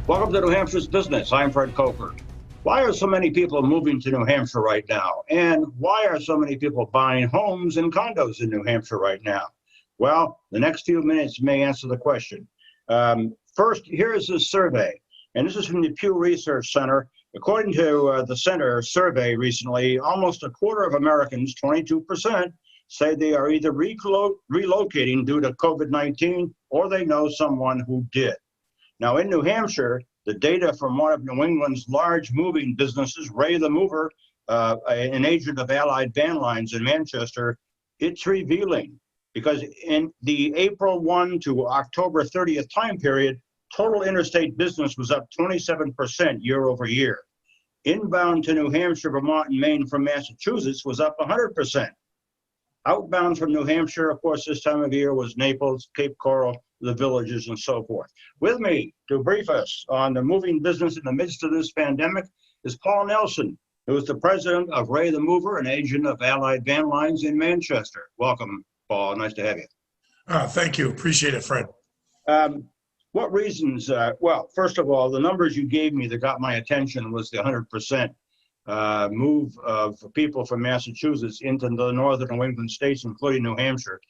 Welcome to New Hampshire's Business. I'm Fred Coker. Why are so many people moving to New Hampshire right now? And why are so many people buying homes and condos in New Hampshire right now? Well, the next few minutes may answer the question. First, here is this survey, and this is from the Pew Research Center. According to the center survey recently, almost a quarter of Americans, 22%, say they are either relocating due to COVID-19 or they know someone who did. Now, in New Hampshire, the data from one of New England's large moving businesses, Ray the Mover, an agent of Allied Van Lines in Manchester, it's revealing because in the April 1 to October 30th time period, total interstate business was up 27% year over year. Inbound to New Hampshire, Vermont, and Maine from Massachusetts was up 100%. Outbound from New Hampshire, of course, this time of year was Naples, Cape Coral, the Villages, and so forth. With me to brief us on the moving business in the midst of this pandemic is Paul Nelson, who is the president of Ray the Mover, an agent of Allied Van Lines in Manchester. Welcome, Paul. Nice to have you. Thank you. Appreciate it, Fred. What reasons? Well, first of all, the numbers you gave me that got my attention was the 100% move of people from Massachusetts into the northern New England states, including New Hampshire.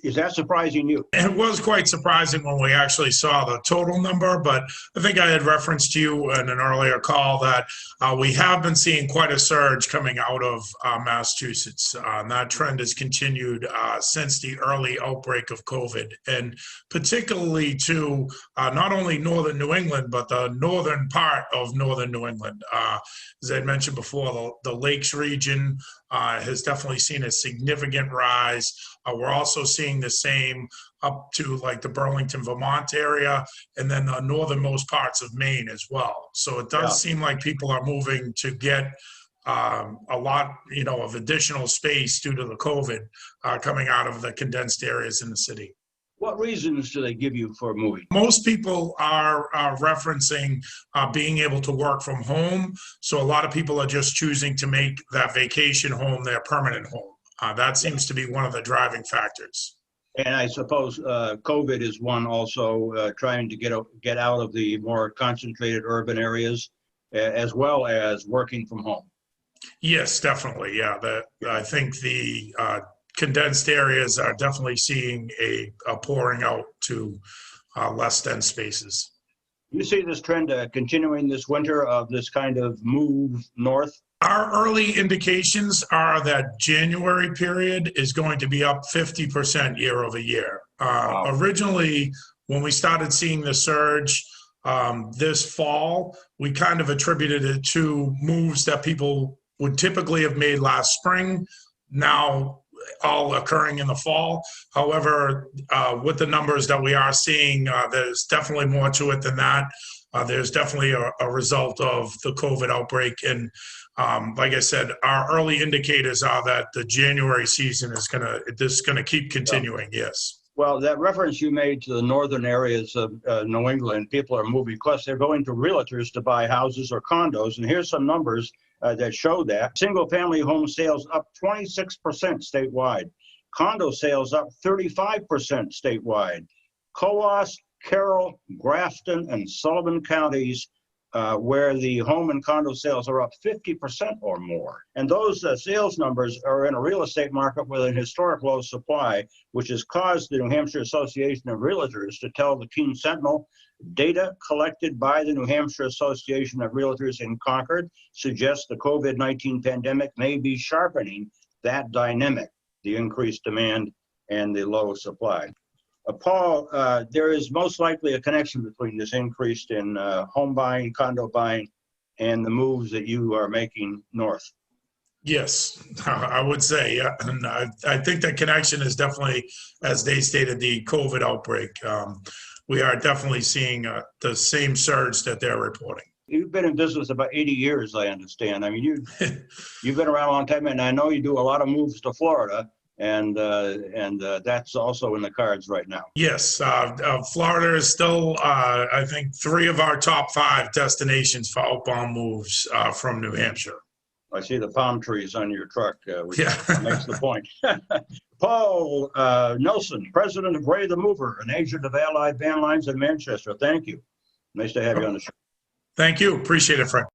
Is that surprising you? It was quite surprising when we actually saw the total number, but I think I had referenced to you in an earlier call that we have been seeing quite a surge coming out of Massachusetts. And that trend has continued since the early outbreak of COVID, and particularly to not only northern New England, but the northern part of northern New England. As I mentioned before, the Lakes region has definitely seen a significant rise. We're also seeing the same up to like the Burlington, Vermont area, and then the northernmost parts of Maine as well. So it does seem like people are moving to get a lot, of additional space due to the COVID coming out of the condensed areas in the city. What reasons do they give you for moving? Most people are referencing being able to work from home. So a lot of people are just choosing to make that vacation home their permanent home. That seems to be one of the driving factors. And I suppose COVID is one also, trying to get out of the more concentrated urban areas, as well as working from home. Yes, definitely. Yeah, I think the condensed areas are definitely seeing a pouring out to less dense spaces. You see this trend continuing this winter of this kind of move north? Our early indications are that January period is going to be up 50% year over year. Wow. Originally, when we started seeing the surge this fall, we kind of attributed it to moves that people would typically have made last spring, now all occurring in the fall. However, with the numbers that we are seeing, there's definitely more to it than that. There's definitely a result of the COVID outbreak. And like I said, our early indicators are that the January season is going to keep continuing. Yeah. Yes. Well, that reference you made to the northern areas of New England, people are moving because they're going to realtors to buy houses or condos. And here's some numbers that show that. Single-family home sales up 26% statewide. Condo sales up 35% statewide. Coos, Carroll, Grafton, and Sullivan counties, where the home and condo sales are up 50% or more. And those sales numbers are in a real estate market with an historic low supply, which has caused the New Hampshire Association of Realtors to tell the Keene Sentinel, data collected by the New Hampshire Association of Realtors in Concord suggests the COVID-19 pandemic may be sharpening that dynamic, the increased demand and the low supply. Paul, there is most likely a connection between this increase in home buying, condo buying, and the moves that you are making north. Yes, I would say. Yeah. And I think the connection is definitely, as they stated, the COVID outbreak. We are definitely seeing the same surge that they're reporting. You've been in business about 80 years, I understand. I mean, you've been around a long time, and I know you do a lot of moves to Florida. And that's also in the cards right now. Yes, Florida is still, I think, 3 of our top 5 destinations for outbound moves from New Hampshire. I see the palm trees on your truck, which makes the point. Paul Nelson, president of Ray the Mover, an agent of Allied Van Lines in Manchester. Thank you. Nice to have you on the show. Thank you. Appreciate it, Fred.